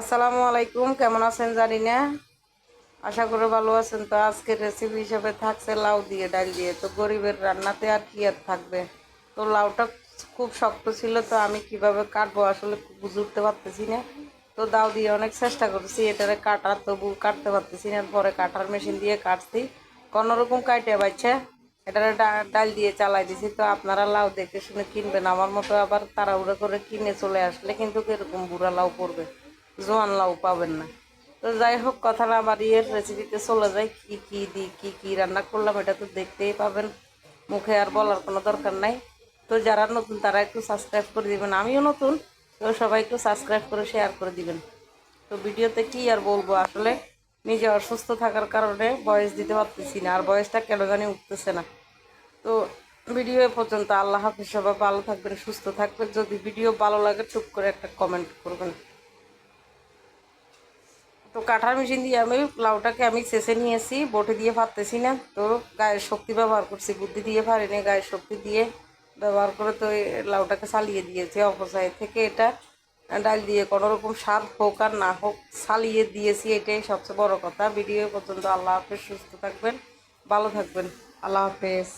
আসসালামু আলাইকুম, কেমন আছেন জানি না। আশা করি ভালো আছেন। তো আজকের রেসিপি হিসেবে থাকছে লাউ দিয়ে ডাল দিয়ে। তো গরিবের রান্নাতে আর কি আর থাকবে। তো লাউটা খুব শক্ত ছিল, তো আমি কিভাবে কাটবো আসলে বুঝে উঠতে পারতেছি না। তো দাও দিয়ে অনেক চেষ্টা করছি এটারে কাটার, তবু কাটতে পারতেছি না। পরে কাটার মেশিন দিয়ে কাটছি, কোনোরকম কাটে বাচ্চা এটারে ডাল দিয়ে চালাই দিছি। তো আপনারা লাউ দেখে শুনে কিনবেন, আমার মতো আবার তাড়াহুড়ো করে কিনে চলে আসলে কিন্তু এরকম বুড়া লাউ পড়বে, জোয়ান লাউ পাবেন না। তো যাই হোক, কথা না বাড়িয়ে রেসিপিতে চলে যাই। কি কি দিই, কি কি রান্না করলাম এটা তো দেখতেই পাবেন, মুখে আর বলার কোনো দরকার নাই। তো যারা নতুন তারা একটু সাবস্ক্রাইব করে দিবেন, আমিও নতুন, তো সবাই একটু সাবস্ক্রাইব করে শেয়ার করে দিবেন। তো ভিডিওতে কি আর বলবো, আসলে নিজে অসুস্থ থাকার কারণে ভয়েস দিতে পারতেছি না, আর ভয়েসটা কেন জানি উঠতেছে না। তো ভিডিও এ পর্যন্ত। আল্লাহ হাফিজ, সবাই ভালো থাকবেন, সুস্থ থাকবেন। যদি ভিডিও ভালো লাগে টুক করে একটা কমেন্ট করবেন। তো কাঁঠার মেশিন দিয়ে আমি লাউটাকে আমি চেঁচে নিয়েছি, বটি দিয়ে পারতেছি না। তো গায়ের শক্তি ব্যবহার করছি, বুদ্ধি দিয়ে পারিনি, গায়ের শক্তি দিয়ে ব্যবহার করে তো এই লাউটাকে চালিয়ে দিয়েছি অপচয় থেকে। এটা ডাল দিয়ে কোনো রকম স্বাদ হোক আর না হোক চালিয়ে দিয়েছি, এটাই সবচেয়ে বড় কথা। ভিডিও পর্যন্ত। আল্লাহ হাফেজ, সুস্থ থাকবেন, ভালো থাকবেন। আল্লাহ হাফেজ।